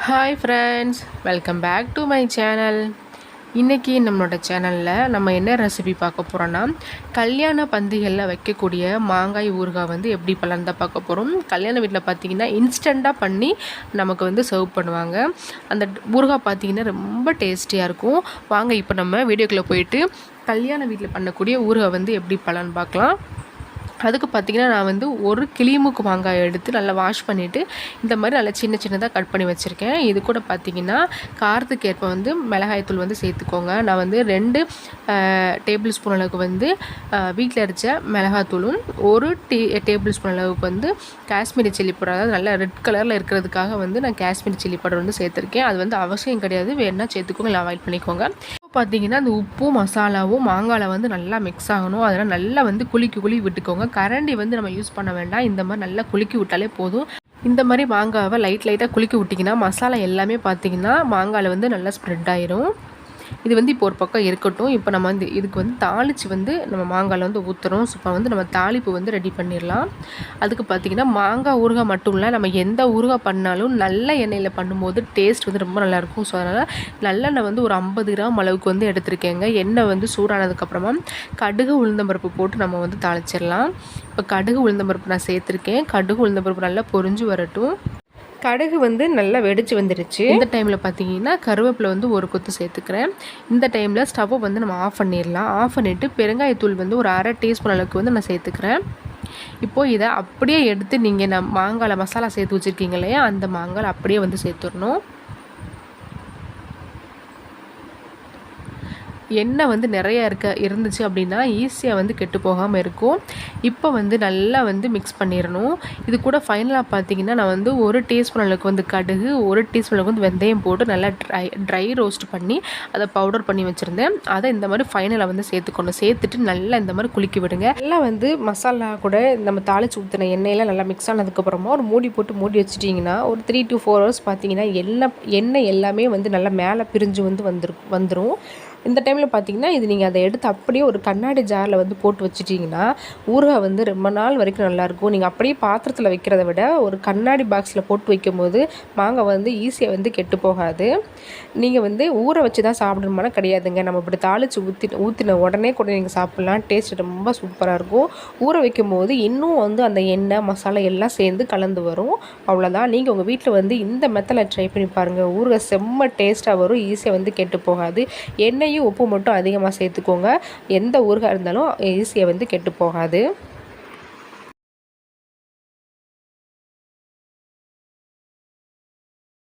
Hi friends, welcome back to my channel. இன்றைக்கி நம்மளோட சேனலில் நம்ம என்ன ரெசிபி பார்க்க போகிறோன்னா, கல்யாண பந்திகளில் வைக்கக்கூடிய மாங்காய் ஊறுகாய் வந்து எப்படி பண்ணலான்னு தான் பார்க்க போகிறோம். கல்யாண வீட்டில் பார்த்திங்கன்னா இன்ஸ்டண்ட்டாக பண்ணி நமக்கு வந்து சர்வ் பண்ணுவாங்க. அந்த ஊறுகாய் பார்த்திங்கன்னா ரொம்ப டேஸ்டியாக இருக்கும். வாங்க இப்போ நம்ம வீடியோக்குள்ளே போயிட்டு கல்யாண வீட்டில் பண்ணக்கூடிய ஊறுகாய் வந்து எப்படி பண்ணலான்னு பார்க்கலாம். அதுக்கு பார்த்திங்கன்னா நான் வந்து ஒரு கிளிமூக்கு மாங்காய் எடுத்து நல்லா வாஷ் பண்ணிவிட்டு இந்த மாதிரி நல்லா சின்ன சின்னதாக கட் பண்ணி வச்சுருக்கேன். இது கூட பார்த்திங்கன்னா காரத்துக்கு ஏற்ப வந்து மிளகாய்த்தூள் வந்து சேர்த்துக்கோங்க. நான் வந்து 2 டேபிள் ஸ்பூன் அளவுக்கு வந்து வீட்டில் அரைச்ச மிளகாத்தூளும் 1 டேபிள் ஸ்பூன் அளவுக்கு வந்து காஷ்மீரி சில்லி பவுடர், அதாவது நல்லா ரெட் கலரில் இருக்கிறதுக்காக வந்து நான் காஷ்மீரி சில்லி பவுடர் வந்து சேர்த்துருக்கேன். அது வந்து அவசியம் கிடையாது, வேணால் சேர்த்துக்கோங்க, இல்லை அவாய்ட் பண்ணிக்கோங்க. பார்த்திங்கன்னா அந்த உப்பும் மசாலாவும் மாங்காயில் வந்து நல்லா மிக்ஸ் ஆகணும். அதனால் நல்லா வந்து குலுக்கி விட்டுக்கோங்க. கரண்டி வந்து நம்ம யூஸ் பண்ண வேண்டாம், இந்த மாதிரி நல்லா குலுக்கி விட்டாலே போதும். இந்த மாதிரி மாங்காவை லைட்டாக குலுக்கி விட்டிங்கன்னா மசாலா எல்லாமே பார்த்திங்கன்னா மாங்காயில் வந்து நல்லா ஸ்ப்ரெட் ஆயிரும். இது வந்து இப்போ ஒரு பக்கம் இருக்கட்டும். இப்போ நம்ம வந்து இதுக்கு வந்து தாளித்து வந்து நம்ம மாங்காயில் வந்து ஊற்றுறோம். ஸோ இப்போ வந்து நம்ம தாளிப்பு வந்து ரெடி பண்ணிடலாம். அதுக்கு பார்த்திங்கன்னா மாங்காய் ஊறுகாய் மட்டும் இல்லை, நம்ம எந்த ஊறுகாய் பண்ணாலும் நல்ல எண்ணெயில் பண்ணும்போது டேஸ்ட் வந்து ரொம்ப நல்லாயிருக்கும். ஸோ அதனால் நல்லெண்ணெய் வந்து ஒரு 50 கிராம் அளவுக்கு வந்து எடுத்துருக்கேங்க. எண்ணெய் வந்து சூடானதுக்கப்புறமா கடுகு உளுந்தம்பருப்பு போட்டு நம்ம வந்து தாளிச்சிடலாம். இப்போ கடுகு உளுந்தம்பருப்பு நான் சேர்த்துருக்கேன். கடுகு உளுந்தம்பருப்பு நல்லா பொரிஞ்சு வரட்டும். கடுகு வந்து நல்லா வெடிச்சு வந்துடுச்சு. இந்த டைமில் பார்த்தீங்கன்னா கருவேப்பிலை வந்து ஒரு கொத்து சேர்த்துக்கிறேன். இந்த டைமில் ஸ்டவ்வை வந்து நம்ம ஆஃப் பண்ணிடலாம். ஆஃப் பண்ணிவிட்டு பெருங்காயத்தூள் வந்து ஒரு 1/2 டீஸ்பூன் அளவுக்கு வந்து நான் சேர்த்துக்கிறேன். இப்போது இதை அப்படியே எடுத்து நீங்கள் மாங்காயில் மசாலா சேர்த்து வச்சுருக்கீங்க இல்லையா, அந்த மாங்காய் அப்படியே வந்து சேர்த்துடணும். எண்ணெய் வந்து நிறையா இருந்துச்சு அப்படின்னா ஈஸியாக வந்து கெட்டு போகாமல் இருக்கும். இப்போ வந்து நல்லா வந்து மிக்ஸ் பண்ணிடணும். இது கூட ஃபைனலாக பார்த்தீங்கன்னா நான் வந்து 1 டீஸ்பூன் அளவுக்கு வந்து கடுகு, 1 டீஸ்பூன் அளவுக்கு வந்து வெந்தயம் போட்டு நல்லா ட்ரை ரோஸ்ட் பண்ணி அதை பவுடர் பண்ணி வச்சுருந்தேன். அதை இந்த மாதிரி ஃபைனலாக வந்து சேர்த்துட்டு நல்லா இந்த மாதிரி குலுக்கி விடுங்க. நல்லா வந்து மசாலா கூட நம்ம தாளித்து ஊற்றின எண்ணெயெல்லாம் நல்லா மிக்ஸ் ஆனதுக்கப்புறமா ஒரு மூடி போட்டு மூடி வச்சுட்டிங்கன்னா ஒரு 3 to 4 hours பார்த்தீங்கன்னா எண்ணெய் எல்லாமே வந்து நல்லா மேலே பிரிஞ்சு வந்து வந்துடும். இந்த டைமில் பார்த்தீங்கன்னா இது நீங்கள் அதை எடுத்து அப்படியே ஒரு கண்ணாடி ஜாரில் வந்து போட்டு வச்சுட்டிங்கன்னா ஊறுகாய் வந்து ரொம்ப நாள் வரைக்கும் நல்லாயிருக்கும். நீங்கள் அப்படியே பாத்திரத்தில் வைக்கிறத விட ஒரு கண்ணாடி பாக்ஸில் போட்டு வைக்கும்போது மாங்காய் வந்து ஈஸியாக வந்து கெட்டு போகாது. நீங்கள் வந்து ஊற வச்சு தான் சாப்பிடணுமானா கிடையாதுங்க. நம்ம இப்படி தாளித்து ஊற்றின உடனே கூட நீங்கள் சாப்பிட்லாம். டேஸ்ட் ரொம்ப சூப்பராக இருக்கும். ஊற வைக்கும்போது இன்னும் வந்து அந்த எண்ணெய் மசாலா எல்லாம் சேர்ந்து கலந்து வரும். அவ்வளோதான். நீங்கள் உங்கள் வீட்டில் வந்து இந்த மெத்தடில் ட்ரை பண்ணி பாருங்கள். ஊறுகாய் செம்ம டேஸ்ட்டாக வரும், ஈஸியாக வந்து கெட்டு போகாது. எண்ணெய் உப்பு மட்டும் அதிகமாக சேர்த்துக்கோங்க. எந்த ஊறுகாய் இருந்தாலும் ஈஸியாக வந்து கெட்டு போகாது.